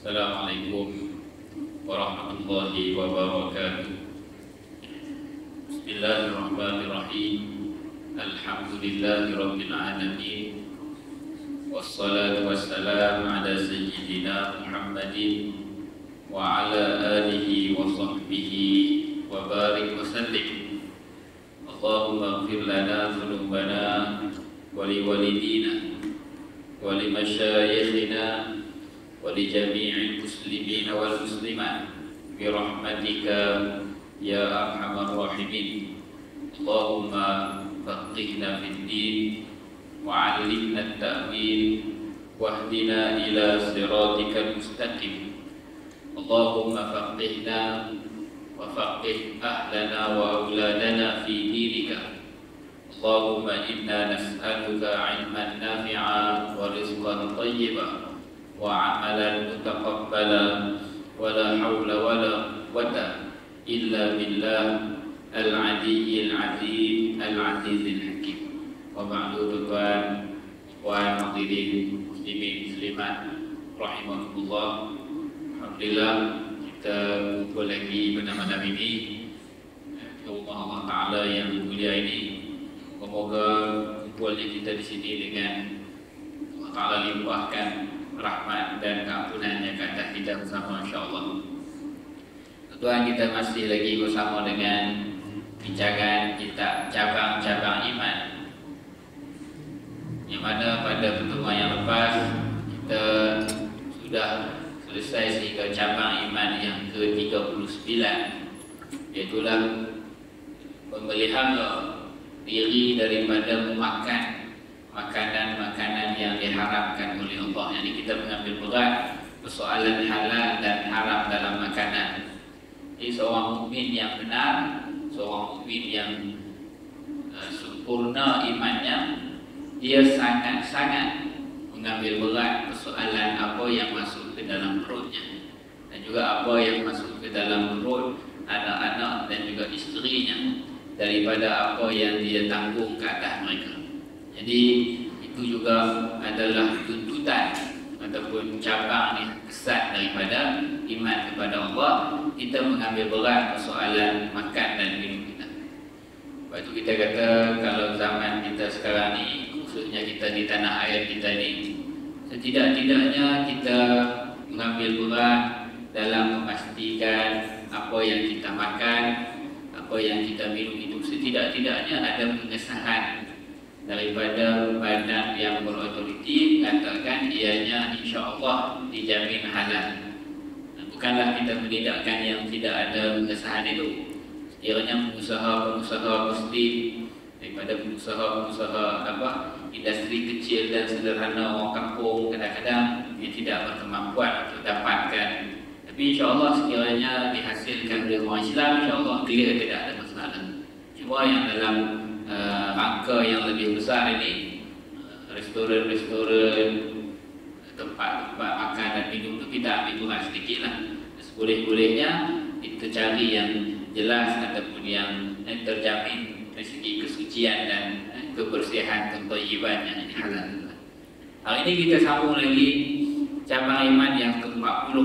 Assalamualaikum warahmatullahi wabarakatuh. Bismillahirrahmanirrahim. Alhamdulillahi rabbil alamin. Wassalatu wassalamu ala sayyidina Muhammadin wa ala alihi wa sahbihi wa barik wa sallim. Allahumma ighfir lana dhunubana wa li walidina wa li masyayikhina wa li jami'il muslimina wal muslimat bi rahmatika ya arhamar rahimin. Allahumma faqihna fid din wa 'allimna at-ta'wil wahdina ila siratikal mustaqim. Allahumma faqihna wa faqih ahlana wa auladana fi dinika. Allahumma inna nas'aluka 'ilman nafi'a wa rizqan thayyiban wa amalan mutaqabbala wa la hawla wa la quwwata illa billah al-'aliyyil 'azim al-'azizil hakim. Wa ba'du, tuan wa hadirin muslimin muslimat rahimakumullah. Alhamdulillah kita kumpul lagi pada malam ini di rumah Allah Ta'ala yang mulia ini. Semoga kumpulnya kita di sini dengan Allah Ta'ala limpahkan rahmat dan keampunannya ke atas kita bersama, insyaAllah. Tuan, kita masih lagi bersama dengan bincangan kita cabang-cabang iman, yang mana pada pertemuan yang lepas kita sudah selesai sehingga cabang iman yang ke-39, iaitulah memelihara diri daripada memakan makanan-makanan yang diharamkan oleh Allah. Jadi kita mengambil berat persoalan halal dan haram dalam makanan. Jadi seorang mukmin yang benar, seorang mukmin yang sempurna imannya, dia sangat-sangat mengambil berat persoalan apa yang masuk ke dalam perutnya dan juga apa yang masuk ke dalam perut anak-anak dan juga isterinya daripada apa yang dia tanggung ke atas mereka. Jadi itu juga adalah tuntutan ataupun cabang yang kesat daripada iman kepada Allah. Kita mengambil berat persoalan makan dan minum kita. Sebab itu kita kata kalau zaman kita sekarang ni, khususnya kita di tanah air kita ni, setidak-tidaknya kita mengambil berat dalam memastikan apa yang kita makan, apa yang kita minum itu setidak-tidaknya ada pengesahan daripada badan yang berautoriti katakan ianya insya-Allah dijamin halal. Bukanlah kita menidakkan yang tidak ada pengesahan itu. Sekiranya pengusaha-pengusaha mesti daripada pengusaha-pengusaha industri kecil dan sederhana orang kampung kadang-kadang dia tidak berkemampuan untuk dapatkan. Tapi insya-Allah sekiranya dihasilkan oleh orang Islam, insya-Allah clear, tidak ada masalah. Cuma yang dalam rangka yang lebih besar ini, restoran-restoran, tempat-tempat makan dan minum itu kita ambil berat sedikit lah. Seboleh-bolehnya kita cari yang jelas ataupun yang terjamin dari segi kesucian dan kebersihan kethayyiban yang halal. Hari ini kita sambung lagi cabang iman yang ke-40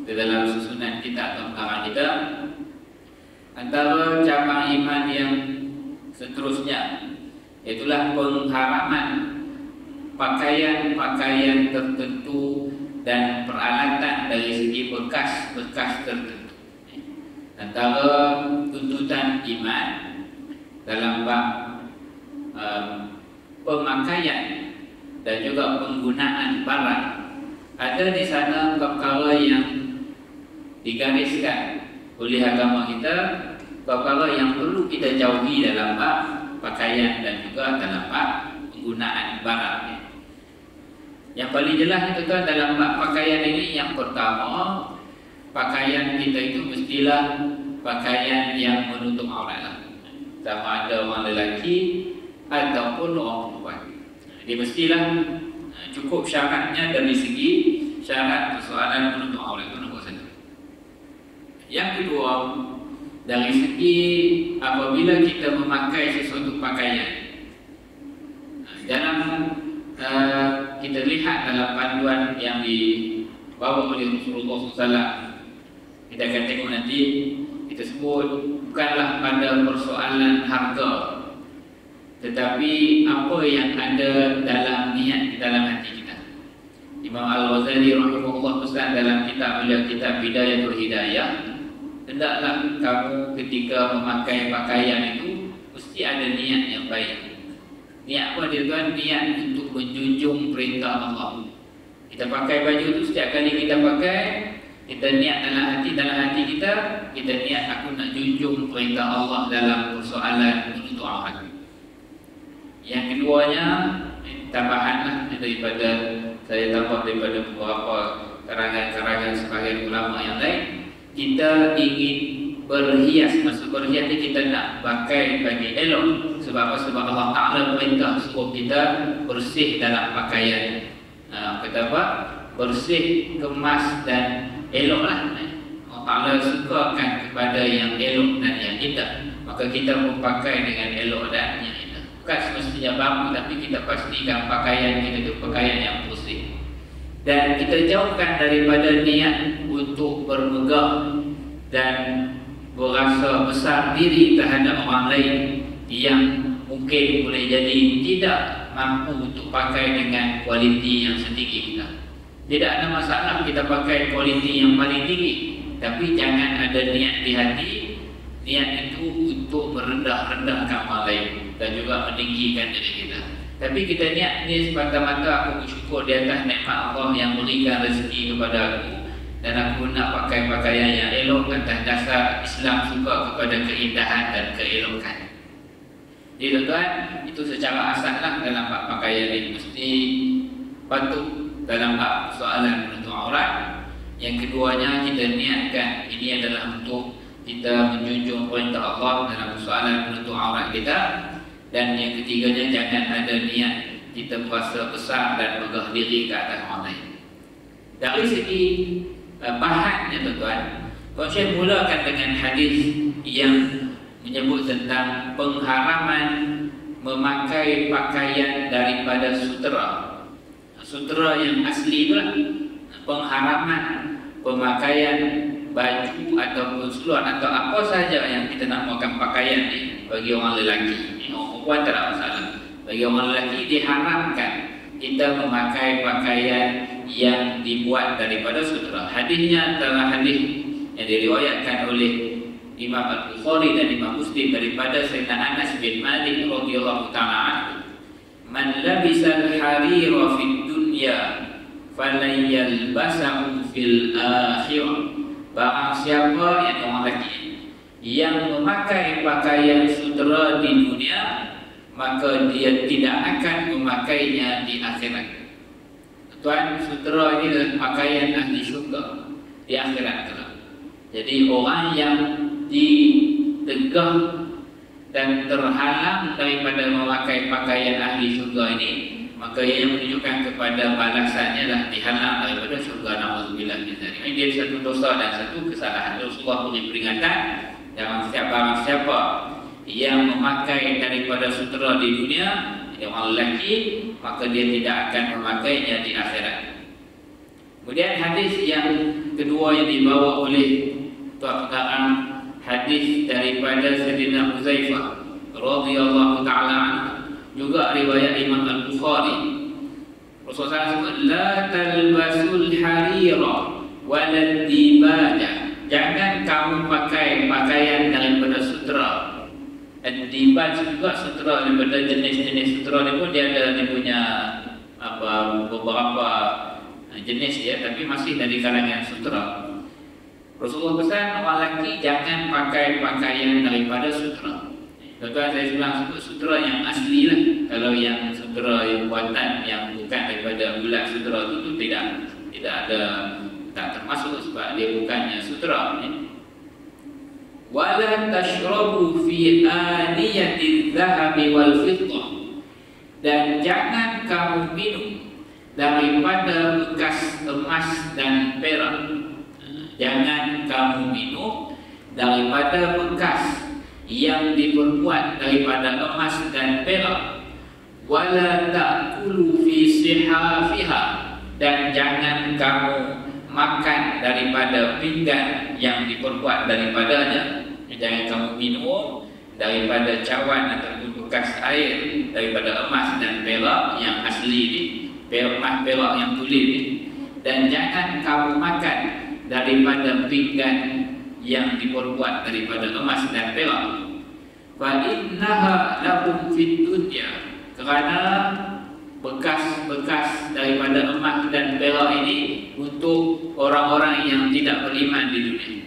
di dalam susunan kita atau pengarang kita. Antara cabang iman yang seterusnya iaitulah pengharaman pakaian-pakaian tertentu dan peralatan dari segi bekas-bekas tertentu. Antara tuntutan iman dalam bab pemakaian dan juga penggunaan barang, ada di sana perkara yang digariskan oleh agama kita, perkara yang perlu kita jauhi dalam bab pakaian dan juga dalam bab penggunaan barang. Yang paling jelas itu kan dalam bab pakaian ini, yang pertama, pakaian kita itu mestilah pakaian yang menutup aurat, sama ada orang lelaki ataupun orang perempuan. Dia mestilah cukup syaratnya dari segi syarat persoalan menutup aurat itu nombor satu. Yang kedua, dari segi apabila kita memakai sesuatu pakaian, dalam kita lihat dalam panduan yang bawa oleh Rasulullah SAW. Kita akan tengok nanti, kita sebut bukanlah pada persoalan harga, tetapi apa yang ada dalam niat di dalam hati kita. Imam Al-Ghazali rahimahullah pesan dalam kitab beliau, kitab Bidayatul Hidayah, hendaklah kamu ketika memakai pakaian itu mesti ada niat yang baik. Niat apa dia tuan? Niat untuk menjunjung perintah Allah. Kita pakai baju itu, setiap kali kita pakai, kita niat dalam hati kita niat aku nak junjung perintah Allah dalam persoalan menuntut aurat. Yang keduanya, tambahanlah daripada saya tambah daripada beberapa karangan-karangan sebagian ulama yang lain, kita ingin berhias. Maksud berhias ni kita nak pakai bagi elok. Sebab apa? Sebab Allah Ta'ala perintah suruh kita bersih dalam pakaian. Kata apa? Bersih, kemas dan eloklah. Allah Ta'ala sukakan kepada yang elok dan yang indah. Maka kita memakai dengan elok dan yang indah. Bukan semestinya baru, tapi kita pastikan pakaian kita itu pakaian yang bersih. Dan kita jauhkan daripada niat untuk bermegah dan berasa besar diri terhadap orang lain yang mungkin boleh jadi tidak mampu untuk pakai dengan kualiti yang setinggi kita. Tidak ada masalah kita pakai kualiti yang paling tinggi, tapi jangan ada niat di hati, niat itu untuk merendah-rendahkan orang lain dan juga meninggikan diri kita. Tapi kita niat ni semata-mata aku bersyukur di atas nikmat Allah yang berikan rezeki kepada aku, dan aku nak pakai pakaian yang elok atas dasar Islam suka kepada keindahan dan keelokan. Jadi tuan-tuan, itu secara asallah dalam bab pakaian ini mesti patut dalam bab soalan menuntut aurat. Yang keduanya, kita niatkan ini adalah untuk kita menjunjung perintah Allah dalam soalan menuntut aurat kita. Dan yang ketiganya, jangan ada niat kita merasa besar dan megah diri ke atas orang lain. Dari segi bahannya tuan-tuan, saya mulakan dengan hadis yang menyebut tentang pengharaman memakai pakaian daripada sutera. Sutera yang asli itulah pengharaman pemakaian baju ataupun seluar atau apa saja yang kita namakan pakaian ni bagi orang lelaki. Orang perempuan tak ada masalah. Bagi orang lelaki diharamkan kita memakai pakaian yang dibuat daripada sutera. Hadisnya adalah hadis yang diriwayatkan oleh Imam Al-Bukhari dan Imam Muslim daripada Sayyidina Anas bin Malik radhiyallahu ta'ala anhu. Man labisal harira fid dunya falyalbasahu fil akhirah. Barang siapa yang orang lelaki yang memakai pakaian sutera di dunia, maka dia tidak akan memakainya di akhirat. Tuan, sutera ini adalah pakaian ahli syurga di akhirat kelak. Jadi orang yang ditegah dan terhalang daripada memakai pakaian ahli syurga ini, maka yang menunjukkan kepada balasannya adalah dihalang daripada syurga. Na'udzubillah min dzalik. Ini dia satu dosa dan satu kesalahan. Rasulullah beri peringatan, jangan siapa yang memakai daripada sutera di dunia, yang orang lelaki, maka dia tidak akan memakainya di akhirat. Kemudian hadis yang kedua yang dibawa oleh Tuan Pengarang, hadis daripada Sayyidina Huzaifah radhiyallahu ta'ala anhu, juga riwayat Imam Al-Bukhari. Rasulullah sebut, la talbasul harira walad dibaja. Jangan kamu pakai pakaian daripada sutera. Dibaj juga sutera, daripada jenis-jenis sutera ni pun dia ada, dia punya beberapa jenis ya, tapi masih dari kalangan sutera. Rasulullah pesan orang lelaki jangan pakai pakaian daripada sutera. Tuan-tuan, saya bilang sebut sutera yang asli lah. Kalau yang sutera yang buatan yang bukan daripada bulat sutera itu tidak ada, tak termasuk sebab dia bukannya sutera. Wala tashrabu fi aniyati dhahabi wal fiddah. Dan jangan kamu minum daripada bekas emas dan perak. Jangan kamu minum daripada bekas yang diperbuat daripada emas dan perak. Wala ta'kulu fi sihafiha. Dan jangan kamu makan daripada pinggan yang diperbuat daripadanya, jangan kamu minum daripada cawan ataupun bekas air daripada emas dan perak yang asli ni, emas perak yang tuli ni, dan jangan kamu makan daripada pinggan yang diperbuat daripada emas dan perak. Fa innaha lakum fid dunya, kerana bekas-bekas daripada emas dan perak ini untuk orang-orang yang tidak beriman di dunia.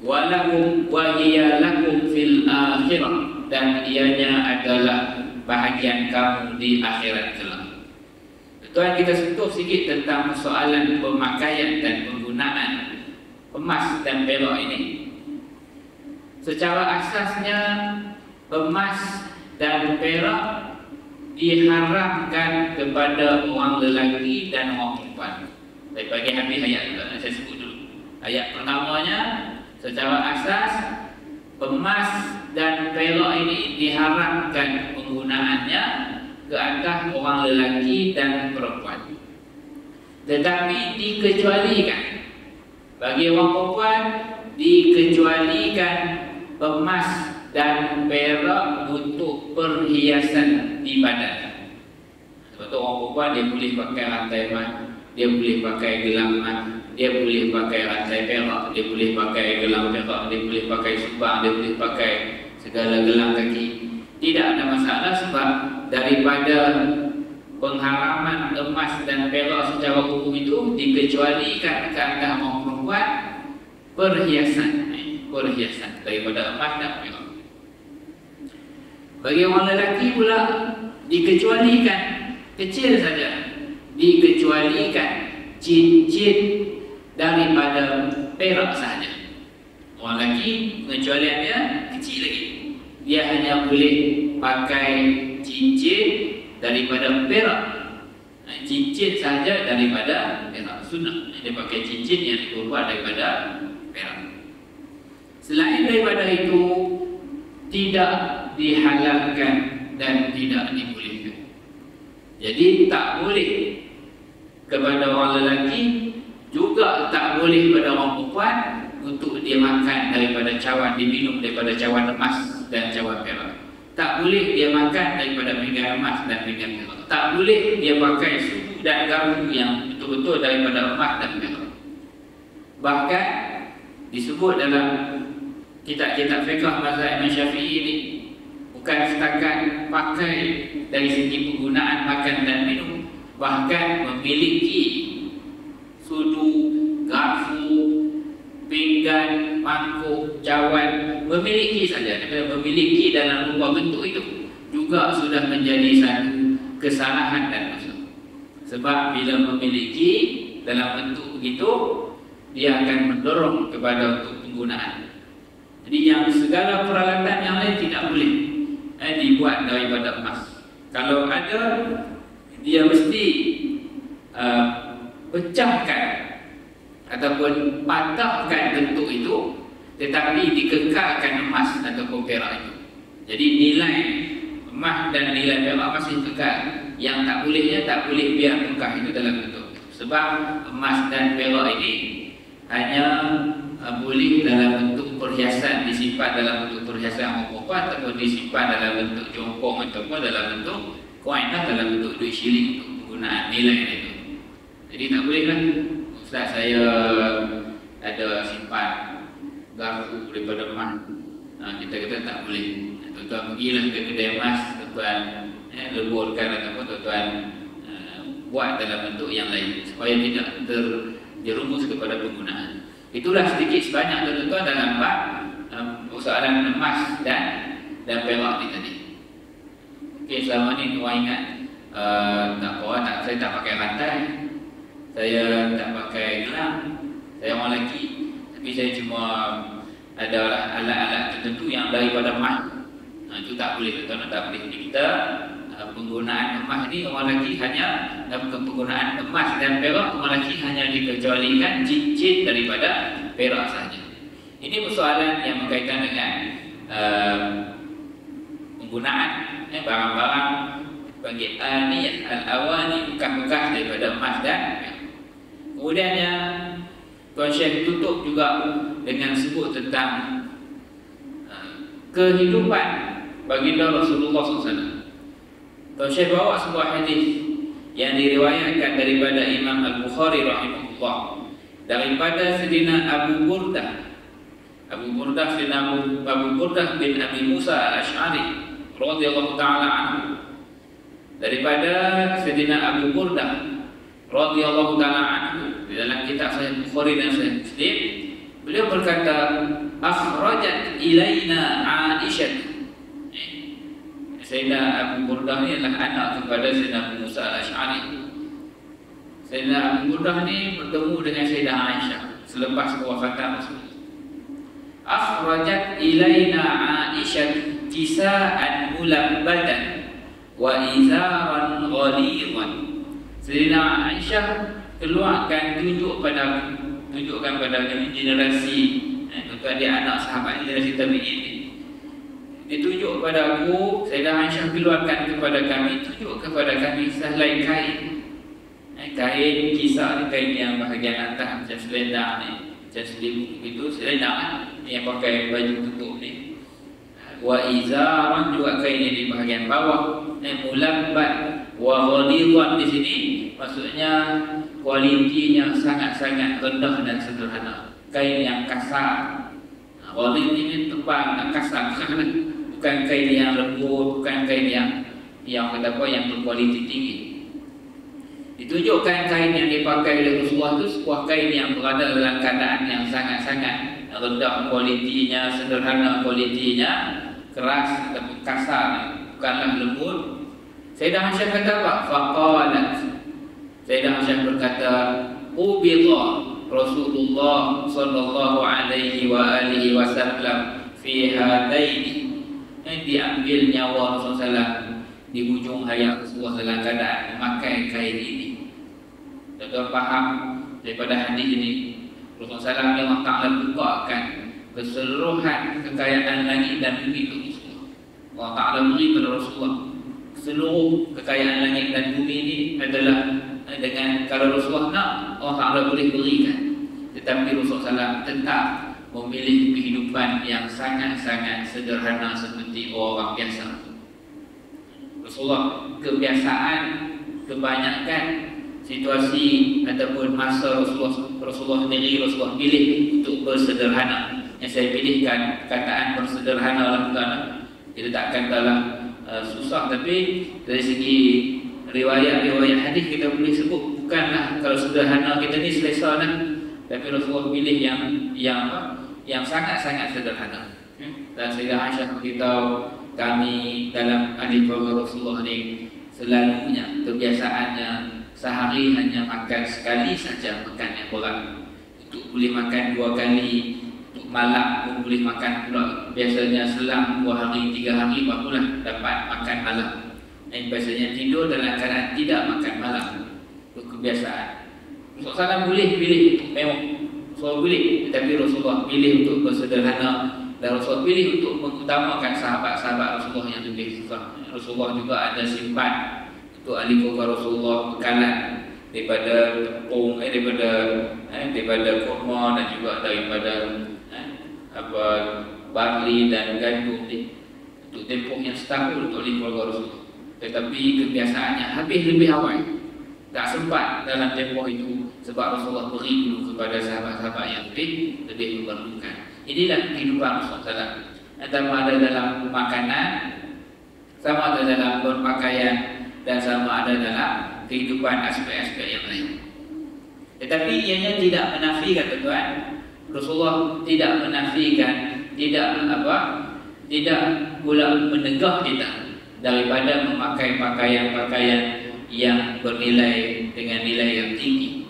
Walakum wa hiya lakum fil akhirah, dan ianya adalah bahagian kamu di akhirat kelak. Tuan, kita sentuh sikit tentang persoalan pemakaian dan penggunaan emas dan perak ini. Secara asasnya emas dan perak diharamkan kepada orang lelaki dan orang perempuan. Saya bagi habis ayat juga, saya sebut dulu. Ayat pertamanya, secara asas emas dan perak ini diharamkan penggunaannya ke atas orang lelaki dan perempuan, tetapi dikecualikan bagi orang perempuan, dikecualikan emas dan perak untuk perhiasan di badan. Sebab tu orang perempuan dia boleh pakai rantai emas, dia boleh pakai gelang emas, dia boleh pakai rantai perak, dia boleh pakai gelang perak, dia boleh pakai subang, dia boleh pakai segala gelang kaki. Tidak ada masalah, sebab daripada pengharaman emas dan perak secara umum itu dikecualikan ke atas orang perempuan perhiasan daripada emas dan perak. Bagi orang lelaki pula dikecualikan, kecil saja, dikecualikan cincin daripada perak sahaja. Orang lelaki pengecualiannya kecil lagi, dia hanya boleh pakai cincin daripada perak, cincin sahaja daripada perak, sunnah. Dia pakai cincin yang dibuat daripada perak. Selain daripada itu tidak dihalalkan dan tidak dibolehkan. Jadi tak boleh kepada orang lelaki, juga tak boleh kepada orang perempuan untuk dia makan daripada cawan, diminum daripada cawan emas dan cawan perak. Tak boleh dia makan daripada pinggan emas dan pinggan perak. Tak boleh dia pakai suku dan garpu yang betul-betul daripada emas dan perak. Bahkan disebut dalam kitab-kitab fiqh mazhab Imam Syafi'i ini, bukan setakat pakai dari segi penggunaan makan dan minum, bahkan memiliki sudu, garpu, pinggan, mangkuk, cawan, memiliki saja, memiliki dalam rupa bentuk itu juga sudah menjadi satu kesalahan dan dosa. Sebab bila memiliki dalam bentuk begitu, dia akan mendorong kepada untuk penggunaan. Jadi yang segala peralatan yang lain tidak boleh dibuat daripada emas. Kalau ada, dia mesti pecahkan ataupun patahkan bentuk itu, tetapi dikekalkan emas ataupun perak itu. Jadi nilai emas dan nilai perak masih kekal. Yang tak bolehnya, tak boleh biar bekah itu dalam bentuk. Sebab emas dan perak ini hanya boleh dalam bentuk perhiasan, disimpan dalam bentuk perhiasan orang perempuan, ataupun disimpan dalam bentuk jongkong, ataupun dalam bentuk koin, dalam bentuk duit shilling untuk penggunaan nilai itu. Jadi tak boleh kan, Ustaz saya ada simpan garpu daripada emas, kita kata tak boleh. Tuan-tuan pergilah ke kedai emas, tuan-tuan leburkan ataupun tuan-tuan buat dalam bentuk yang lain supaya tidak terjerumus kepada penggunaan. Itulah sedikit sebanyak tuan-tuan dalam bab persoalan emas dan perak ni tadi. Okey, selama ni tuan ingat tak apa, saya tak pakai rantai, saya tak pakai gelang, saya orang lelaki, tapi saya cuma ada alat-alat tertentu yang daripada emas. Itu tak boleh, tuan-tuan, tak boleh. Jadi kita penggunaan emas ni orang lelaki hanya, dan penggunaan emas dan perak orang lelaki hanya dikecualikan cincin daripada perak sahaja. Ini persoalan yang berkaitan dengan penggunaan barang-barang panggil aniyah al-awani, bekas-bekas daripada emas dan perak. Kemudiannya Tuan Syekh tutup juga dengan sebut tentang kehidupan baginda Rasulullah SAW. Tuan Syekh bawa sebuah hadis yang diriwayatkan daripada Imam Al-Bukhari rahimahullah, daripada Sayyidina Abu Burdah bin Abi Musa Al-Ash'ari radhiyallahu ta'ala anhu. Daripada Sayyidina Abu Burdah radhiyallahu ta'ala anhu, di dalam kitab Sahih Bukhari dan Sahih Muslim, beliau berkata, akhrajat ilaina Aisyah. Sayyidina Abu Burdah ni adalah anak kepada Sayyidina Abu Musa Al-Ash'ari. Sayyidina Abu Burdah ni bertemu dengan Sayyidah Aisyah selepas kewafatan Rasulullah. Akhrajat ilaina Aisyah kisa'an mulabbadan wa izaran ghalidhan. Sayyidina Aisyah tunjukkan pada kami generasi, tuan dia anak sahabat generasi tabi'in ni. Ditunjuk kepada aku, Sayyidah Aisyah keluarkan kepada kami, tunjuk kepada kami sehelai kain. Kain kisah ni, kain yang bahagian atas macam selendang ni, macam selimut gitu, selendang kan, yang pakai baju tutup ni. Wa izaran, juga kain yang di bahagian bawah. Mulabbat wa ghalidhan di sini maksudnya kualitinya sangat-sangat rendah dan sederhana. Kain yang kasar. Ghalidh ini tebal dan kasar, bukan kain yang lembut, bukan kain yang kata apa, yang berkualiti tinggi. Ditunjukkan kain yang dipakai oleh Rasulullah itu sebuah kain yang berada dalam keadaan yang sangat-sangat rendah kualitinya, sederhana kualitinya, keras tapi kasar, bukanlah lembut. Sayyidah Aisyah kata apa? Faqalat, Sayyidah Aisyah berkata, ubidha Rasulullah sallallahu alaihi wa alihi wasallam fi hadaini. Diambil nyawa Rasulullah SAW di ujung hayat Rasulullah dalam keadaan memakai kain ini. Tuan faham daripada hadis ini, Rasulullah SAW Allah Ta'ala bukakan keseluruhan kekayaan langit dan bumi itu Rasulullah. Allah Ta'ala beri kepada Rasulullah seluruh kekayaan langit dan bumi ini adalah dengan, kalau Rasulullah nak, Allah Ta'ala boleh berikan. Tetapi Rasulullah SAW tetap memilih kehidupan yang sangat-sangat sederhana seperti orang biasa. Rasulullah kebiasaan, kebanyakan situasi ataupun masa Rasulullah sendiri, Rasulullah pilih untuk bersederhana. Yang saya pilihkan kataan bersederhana lah, bukan kita takkan dalam susah, tapi dari segi riwayat hadis kita boleh sebut bukanlah kalau sederhana kita ni selesa lah. Tapi Rasulullah pilih yang sangat-sangat sederhana. Dan Sayyidah Aisyah beritahu kami dalam ahli keluarga Rasulullah ni selalunya kebiasaannya sehari hanya makan sekali saja makan yang berat. Untuk boleh makan 2 kali, untuk malam pun boleh makan pula. Biasanya selang 2 hari, 3 hari barulah dapat makan malam. Dan biasanya tidur dalam keadaan tidak makan malam. Itu kebiasaan. Rasulullah SAW boleh pilih untuk mewah, Rasulullah boleh, tetapi Rasulullah pilih untuk bersederhana. Dan Rasulullah pilih untuk mengutamakan sahabat-sahabat Rasulullah yang lebih susah. Rasulullah juga ada simpan untuk ahli keluarga Rasulullah bekalan daripada tepung, daripada kurma dan juga daripada barley dan gandum ni, untuk tempoh yang setahun untuk ahli keluarga Rasulullah. Tetapi kebiasaannya habis lebih awal, tak sempat dalam tempoh itu, sebab Rasulullah beri dulu kepada sahabat-sahabat yang lebih memerlukan. Inilah kehidupan Rasulullah SAW. Sama ada dalam makanan, sama ada dalam berpakaian, dan sama ada dalam kehidupan aspek-aspek yang lain. Tetapi ianya tidak menafikan, tuan, Rasulullah tidak menafikan, tidak pula menegah kita daripada memakai pakaian-pakaian yang bernilai dengan nilai yang tinggi.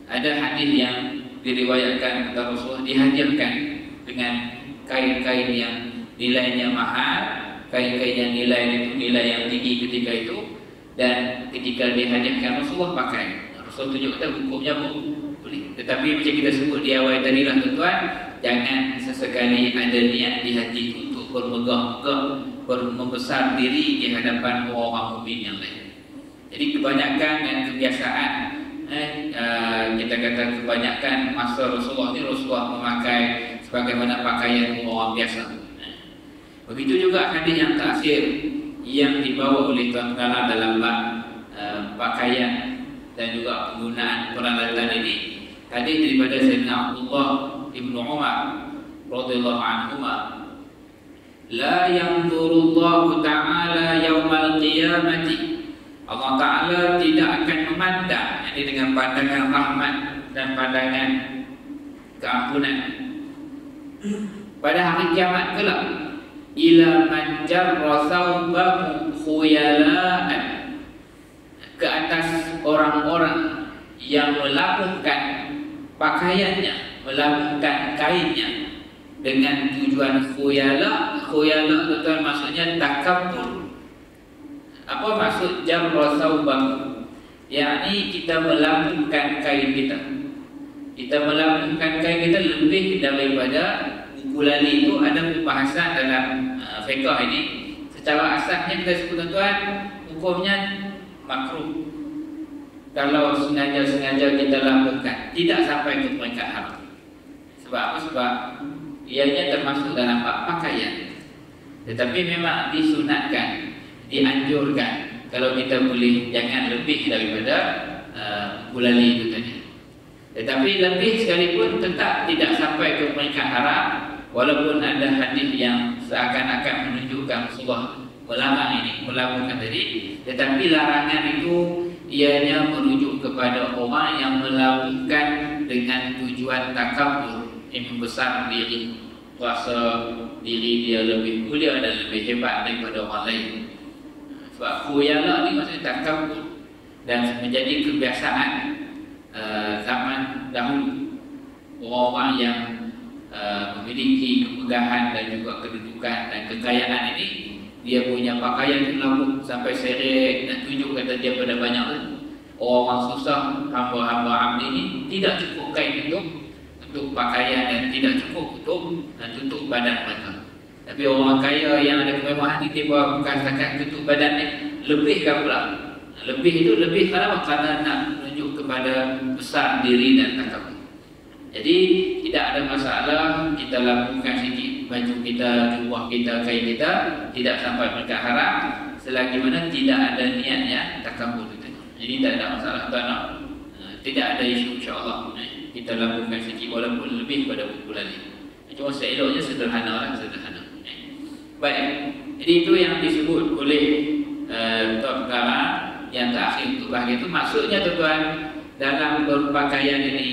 Ada hadis yang diriwayatkan kata Rasulullah dihadirkan dengan kain-kain yang nilainya mahal, kain-kain yang nilai yang tinggi ketika itu, dan ketika dihadirkan Rasulullah pakai. Rasulullah tunjuk kata hukumnya boleh. Tetapi macam kita sebut di awal tadi lah, tuan, jangan sesekali ada niat di hati untuk bermegah-megah, membesar diri di hadapan orang mukmin yang lain. Jadi kebanyakan dan kebiasaan kita kata kebanyakan masa Rasulullah ni Rasulullah memakai sebagaimana pakaian orang biasa. Begitu juga hadis yang terakhir yang dibawa oleh Tuan Pengarah dalam bab pakaian dan juga penggunaan peralatan ini. Hadis daripada Sayyidina Abdullah Ibn Umar radhiyallahu anhuma, la yanzurullahu ta'ala yaumal qiyamati, Allah Ta'ala tidak akan memandang, ini dengan pandangan rahmat dan pandangan keampunan, pada hari kiamat kelak, ila man jarra thawbahu khuyala'an, ke atas orang-orang yang melakukan pakaiannya, melakukan kainnya dengan tujuan khuyala. Khuyala itu maksudnya takabbur. Apa maksud jarra thawbahu? Yakni kita melakukan kain kita. Kita melakukan kain kita lebih daripada bukulali. Itu ada pembahasan dalam fiqh ini. Secara asasnya kita sebut tuan, hukumnya makruh. Kalau sengaja-sengaja kita lakukan, tidak sampai ke peringkat haram. Sebab apa? Sebab ianya termasuk dalam pakaian. Tetapi memang disunatkan, dianjurkan kalau kita boleh jangan lebih daripada bukulali itu tadi. Tetapi lebih sekalipun tetap tidak sampai ke peringkat haram, walaupun ada hadis yang seakan-akan menunjukkan Rasulullah melarang ini, melakukan tadi. Tetapi larangan itu ianya merujuk kepada orang yang melakukan dengan tujuan takabur, yang membesar diri, rasa diri dia lebih mulia dan lebih hebat daripada orang lain. Sebab khuyala ni maksudnya takabur, dan menjadi kebiasaan zaman dahulu orang-orang yang memiliki kemegahan dan juga kedudukan dan kekayaan ini, dia punya pakaian lalu sampai seret dan tunjuk kata dia pada banyak orang susah, hamba-hamba abdi ini tidak cukup kain untuk pakaian dan tidak cukup untuk tutup badan mereka. Tapi orang kaya yang ada kemewahan ini, dia bukan setakat tutup badan ni, lebih kan pula. Lebih itu lebih kerana nak menunjuk kepada besar diri dan takabur. Jadi tidak ada masalah kita lakukan sikit baju kita, jubah kita, kain kita, tidak sampai mereka haram selagi mana tidak ada niatnya takabur itu. Jadi tak ada masalah tuan. Tidak ada isu insya-Allah. Kita lakukan sikit walaupun lebih pada bulan ini. Cuma seeloknya sederhana lah, sederhana. Baik. Jadi itu yang disebut oleh Tuan Pengarah yang terakhir untuk bahagian itu. Maksudnya tuan, dalam berpakaian ini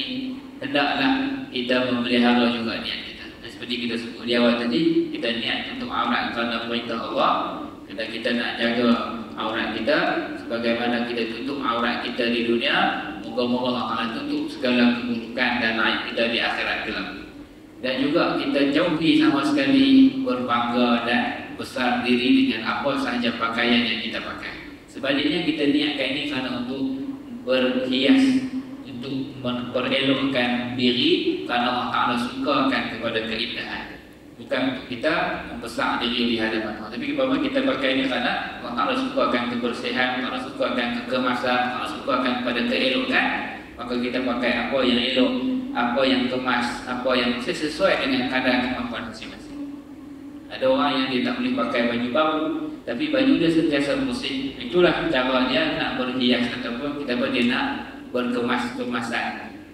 hendaklah kita memelihara juga niat kita. Dan seperti kita sebut di awal tadi, kita niat untuk aurat kerana perintah Allah. Kita nak jaga aurat kita sebagaimana kita tutup aurat kita di dunia, moga-moga Allah akan tutup segala keburukan dan aib kita di akhirat kelak. Dan juga kita jauhi sama sekali berbangga dan besar diri dengan apa sahaja pakaian yang kita pakai. Sebaliknya kita niatkan ini kerana untuk berhias, untuk memperelokkan diri kerana Allah Ta'ala sukakan kepada keindahan. Bukan untuk kita membesar diri di hadapan Allah. Tapi kalau kita pakai ini kerana Allah Ta'ala sukakan kebersihan, Allah Ta'ala sukakan kekemasan, Allah Ta'ala sukakan kepada keelokan, maka kita pakai apa yang elok, apa yang kemas, apa yang sesuai dengan kadar kemampuan masing-masing. Ada orang yang dia tak boleh pakai baju baru, tapi baju dia sentiasa bersih. Itulah cara dia nak berhias ataupun kita dia nak berkemas-kemasan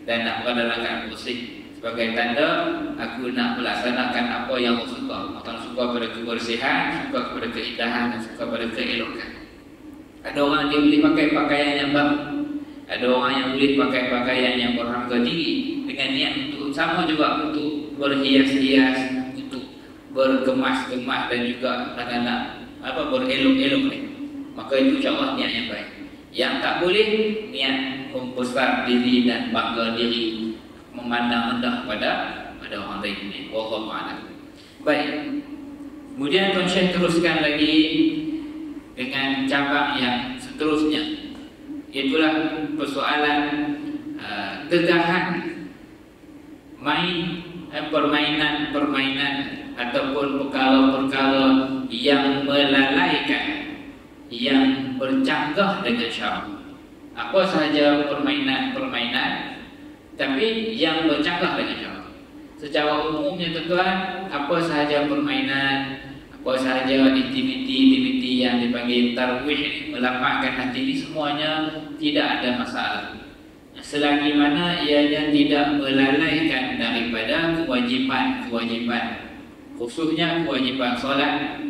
dan nak berada dalam keadaan bersih. Sebagai tanda aku nak melaksanakan apa yang Allah suka. Allah suka pada kebersihan, suka kepada keindahan dan suka pada keelokan. Ada orang yang boleh pakai pakaian yang baru, ada orang yang boleh pakai pakaian yang berharga tinggi dengan niat untuk sama juga untuk berhias-hias, untuk bergemas-gemas dan juga nak berelok-elok ni. Maka itu insya-Allah niat yang baik. Yang tak boleh niat membesar diri dan bangga diri, memandang rendah pada orang lain ni. Wallahu a'lam. Baik. Kemudian Tuan Syekh teruskan lagi dengan cabang yang seterusnya. Itulah persoalan kegahan permainan ataupun perkara-perkara yang melalaikan, yang bercanggah dengan syarak. apa sahaja permainan-permainan, tapi yang bercanggah dengan cara. Secara umumnya tuan-tuan, apa sahaja permainan, apa sahaja aktiviti-aktiviti yang dipanggil tarwih, melapangkan hati ini, semuanya tidak ada masalah, selagi mana ianya tidak melalaikan daripada kewajipan-kewajipan, khususnya kewajipan solat,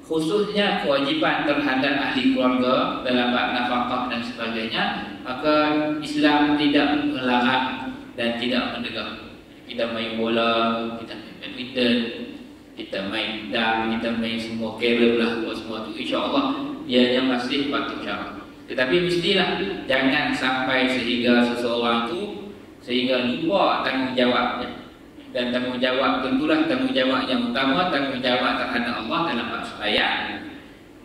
khususnya kewajipan terhadap ahli keluarga dalam bab nafkah dan sebagainya. Maka Islam tidak melarang dan tidak menegak. Kita main bola, kita main badminton, kita main dam, kita main semua carom lah, semua tu insya-Allah ianya masih patut syarat. Tetapi mestilah jangan sampai sehingga seseorang tu sehingga lupa tanggungjawabnya. Dan tanggungjawab tentulah tanggungjawab yang utama, tanggungjawab terhadap Allah dalam bab sembahyang.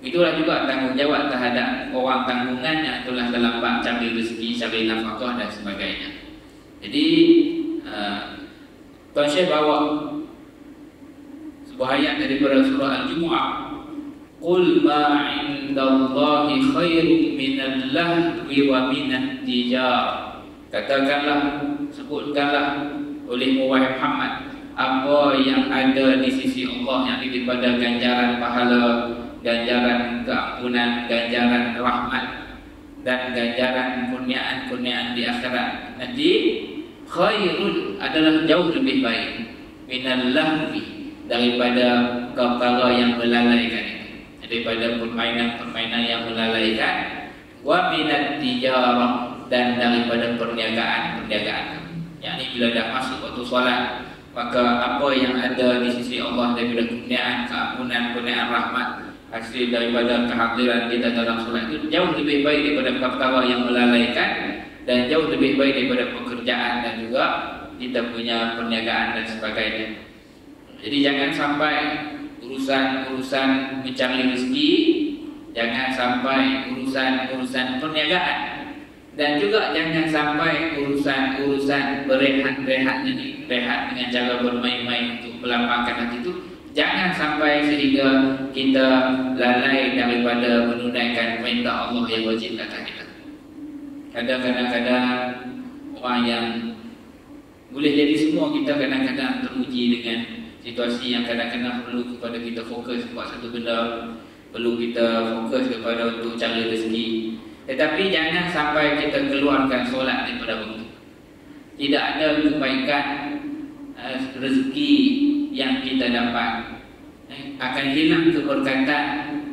Itulah juga tanggungjawab terhadap orang tanggungannya, itulah dalam bab cari rezeki, cari nafkah dan sebagainya. Jadi Tuan Syekh bawa sebuah ayat daripada surah Al-Jumu'ah, Qul ma indallahi khairun minal lahwi wa minat tijar. Katakanlah, sebutkanlah oleh Muhammad apa yang ada di sisi Allah yang daripada ganjaran pahala, ganjaran keampunan, ganjaran rahmat dan ganjaran kurniaan-kurniaan di akhirat nanti. Khairun adalah jauh lebih baik minal lahwi, daripada perkara yang melalaikan itu, daripada permainan-permainan yang melalaikan, wa minat tijarah, dan daripada perniagaan-perniagaan. Yakni bila dah masuk waktu solat, maka apa yang ada di sisi Allah daripada kurniaan, keampunan, kurniaan rahmat, hasil daripada kehadiran kita dalam solat itu jauh lebih baik daripada perkara yang melalaikan, dan jauh lebih baik daripada pekerjaan dan juga kita punya perniagaan dan sebagainya. Jadi jangan sampai urusan-urusan mencari rezeki, jangan sampai urusan-urusan perniagaan, dan juga jangan sampai urusan-urusan berehat-rehat ini, rehat dengan cara bermain-main untuk melapangkan hati itu, jangan sampai sehingga kita lalai daripada menunaikan perintah Allah yang wajib atas kita. Kadang-kadang orang yang boleh jadi semua kita kadang-kadang teruji dengan situasi yang kadang-kadang perlu kepada kita fokus buat satu benda, perlu kita fokus kepada untuk cari rezeki. Tetapi jangan sampai kita keluarkan solat daripada waktu. Tidak ada kebaikan rezeki yang kita dapat, akan hilang keberkatan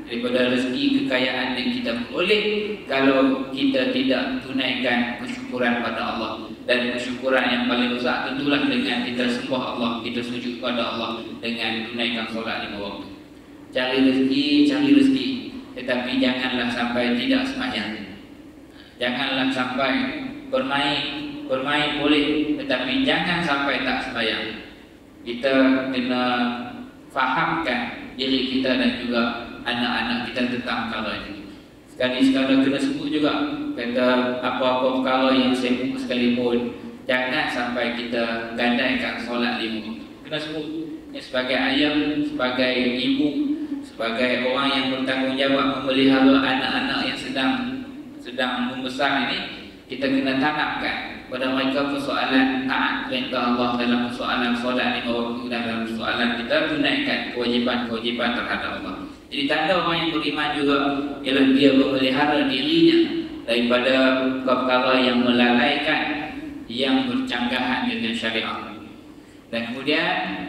daripada rezeki kekayaan yang kita peroleh kalau kita tidak tunaikan kesyukuran pada Allah. Dan kesyukuran yang paling besar tentulah dengan kita sembah Allah, kita sujud pada Allah dengan tunaikan solat 5 waktu. Cari rezeki, tetapi janganlah sampai tidak sembahyang. Janganlah sampai bermain boleh, tetapi jangan sampai tak sembahyang. Kita kena fahamkan diri kita dan juga anak-anak kita tentang perkara ini. Sekali-sekala kena sebut juga, kata apa-apa perkara yang sibuk sekalipun, jangan sampai kita gandaikan solat 5 waktu. Kena sebut sebagai ayah, sebagai ibu, sebagai orang yang bertanggungjawab memelihara anak-anak yang sedang membesar ini, kita kena tanamkan pada mereka persoalan taat perintah Allah dalam persoalan solat 5 waktu dan dalam persoalan kita tunaikan kewajipan-kewajipan terhadap Allah. Jadi tanda orang yang beriman juga ialah dia memelihara dirinya daripada perkara yang melalaikan, yang bercanggahan dengan syariat. Dan kemudian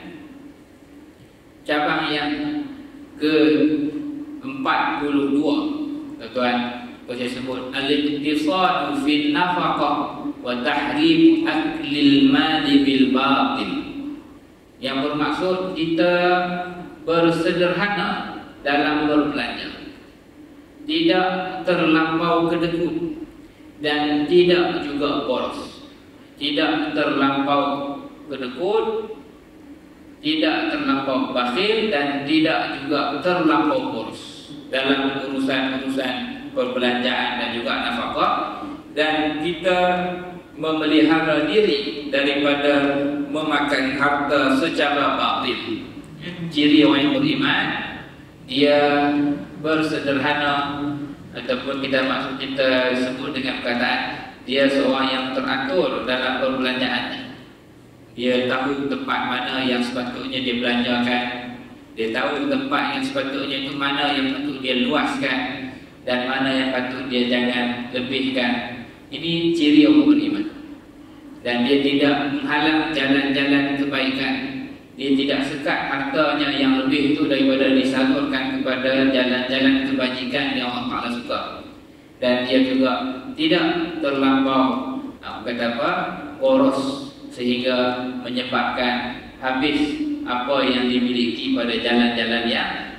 cabang yang ke-42, tuan, saya sebut al-iqtisadu fil nafaqah wa tahrim aklil mali bil batil, yang bermaksud kita bersederhana dalam berbelanja, tidak terlampau kedekut dan tidak juga boros. Tidak terlampau kedekut, tidak terlampau bakhil, dan tidak juga terlampau boros dalam urusan-urusan perbelanjaan dan juga nafkah. Dan kita memelihara diri daripada memakan harta secara batil. Ciri orang yang beriman, dia bersederhana ataupun kita sebut dengan perkataan dia seorang yang teratur dalam perbelanjaannya. Dia tahu tempat mana yang sepatutnya dia belanjakan, dia tahu tempat yang sepatutnya itu mana yang patut dia luaskan dan mana yang patut dia jangan lebihkan. Ini ciri orang beriman. Dan dia tidak menghalang jalan-jalan kebaikan. Dia tidak sekat hartanya yang lebih itu daripada disalurkan kepada jalan-jalan kebajikan yang Allah Ta'ala suka. Dan dia juga tidak terlampau boros sehingga menyebabkan habis apa yang dimiliki pada jalan-jalan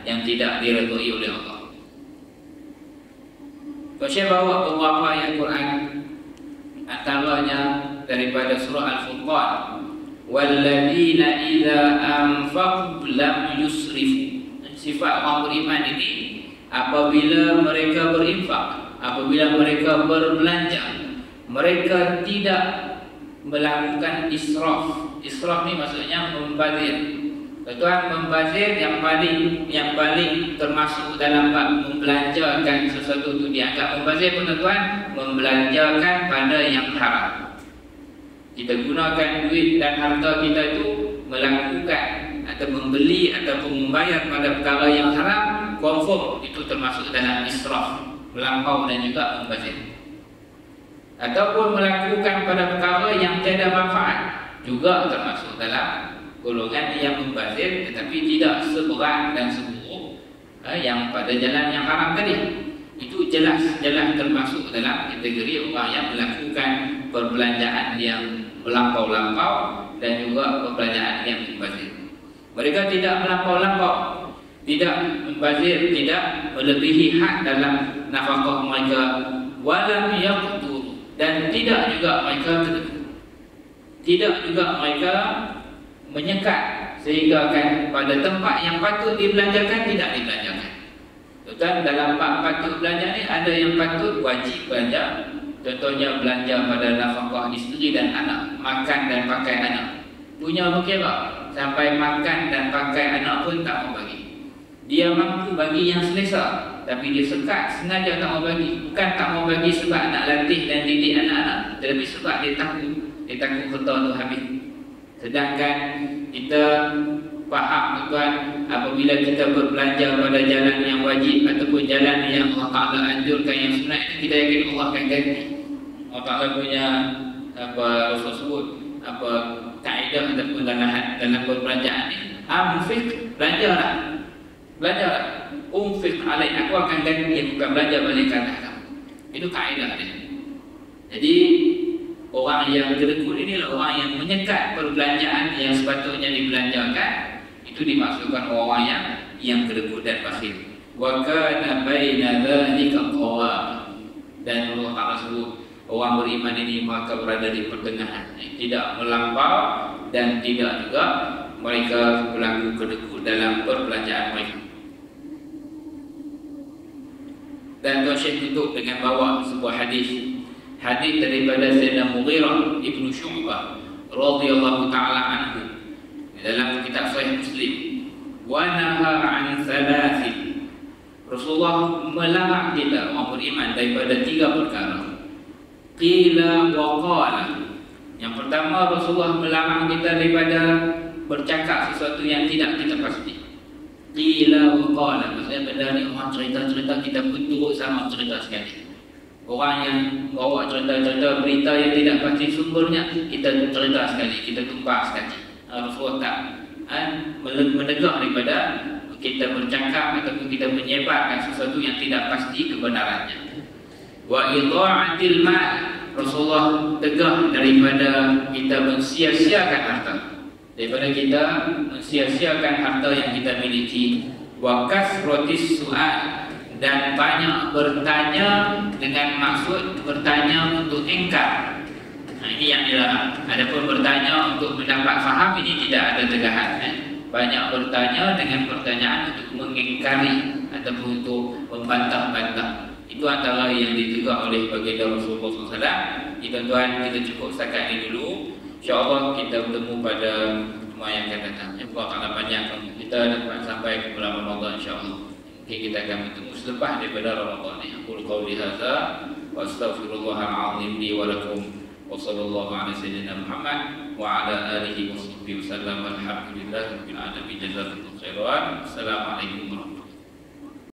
yang tidak diredui oleh Allah. Saya bawa beberapa ayat Quran, antaranya daripada surah Al-Furqan, walladzina idza anfaqu lam yusrifu. Sifat orang beriman ini apabila mereka berinfak, apabila mereka berbelanja, mereka tidak melakukan israf. Israf ni maksudnya membazir. Tuan, membazir yang paling termasuk dalam bab membelanjakan sesuatu itu dianggap membazir pun tuan, membelanjakan pada yang haram. Kita gunakan duit dan harta kita itu melakukan atau membeli ataupun membayar pada perkara yang haram, confirm itu termasuk dalam israf, melampau dan juga membazir. Ataupun melakukan pada perkara yang tiada manfaat, juga termasuk dalam golongan yang membazir, tetapi tidak seberat dan seburuk yang pada jalan yang haram tadi. Itu jelas termasuk dalam kategori orang yang melakukan perbelanjaan yang melampau-lampau dan juga perbelanjaan yang membazir. Mereka tidak melampau-lampau, tidak membazir, tidak melebihi had dalam nafkah mereka, walam yaqtur, dan tidak juga mereka menyekat sehingga kan pada tempat yang patut dibelanjakan tidak dibelanjakan. Dan dalam bab patut belanja ni ada yang patut wajib belanja. Contohnya belanja pada nafkah isteri dan anak, makan dan pakai anak. Punya berkira sampai makan dan pakai anak pun tak mau bagi. Dia mampu bagi yang selesa, tapi dia sekat sengaja tak mau bagi. Bukan tak mau bagi sebab nak latih dan didik anak-anak, tetapi sebab dia takut harta tu habis. Sedangkan kita faham tuan, apabila kita berbelanja pada jalan yang wajib ataupun jalan yang Allah Ta'ala anjurkan yang sunat, kita yakin Allah akan ganti. Allah Ta'ala punya Rasul sebut kaedah ataupun dalam perbelanjaan ni, amfik, belanjalah, umfik alaih, aku akan ganti, bukan belanja balik ke atas kamu. Itu kaedah dia. Jadi orang yang kedekut inilah orang yang menyekat perbelanjaan yang sepatutnya dibelanjakan. Itu dimaksudkan orang yang kedekut dan fasik. Wa kana baina dzalika qawam. Dan Allah Ta'ala sebut orang beriman ini maka berada di pertengahan, tidak melampau dan tidak juga mereka berlaku kedekut dalam perbelanjaan mereka. Dan Tuan Syekh tutup dengan bawa sebuah hadis daripada Sayyidina Mughirah Ibn Syu'bah radhiyallahu ta'ala anhu dalam kitab Sahih Muslim. Wa naha an thalathin. Rasulullah melarang kita orang beriman daripada 3 perkara. Qila wa qala. Yang pertama, Rasulullah melarang kita daripada bercakap sesuatu yang tidak kita pasti. Qila wa qala, maksudnya benda ni orang cerita-cerita kita pun turut sama cerita sekali. Orang yang bawa cerita-cerita berita yang tidak pasti sumbernya, kita cerita sekali, kita tumpah sekali. Rasulullah tak menegak daripada kita bercakap ataupun kita menyebarkan sesuatu yang tidak pasti kebenarannya. Wa idha'atil mal, Rasulullah tegak daripada kita mensia-siakan harta, daripada kita mensia-siakan harta yang kita miliki. Wa kasratis su'al, dan banyak bertanya dengan maksud bertanya untuk ingkar. Ini yang dilarang. Adapun bertanya untuk mendapat faham, ini tidak ada tegahan. Banyak bertanya dengan pertanyaan untuk mengingkari ataupun untuk membantah-bantah. Itu antara yang ditegak oleh baginda Rasulullah SAW. Tuan-tuan, kita cukup setakat ini dulu. InsyaAllah kita bertemu pada semua yang akan datang. Allah Ta'ala panjangkan kita dapat sampai ke bulan Ramadan insyaAllah. Mungkin kita akan bertemu selepas daripada Ramadan ni. Aku qauli hadza wa astaghfirullahal azim li wa lakum wa sallallahu ala sayyidina Muhammad wa ala alihi wa sahbihi wasallam. Alhamdulillahirabbil alamin. Jazakumullahu khairan. Assalamualaikum warahmatullahi wabarakatuh.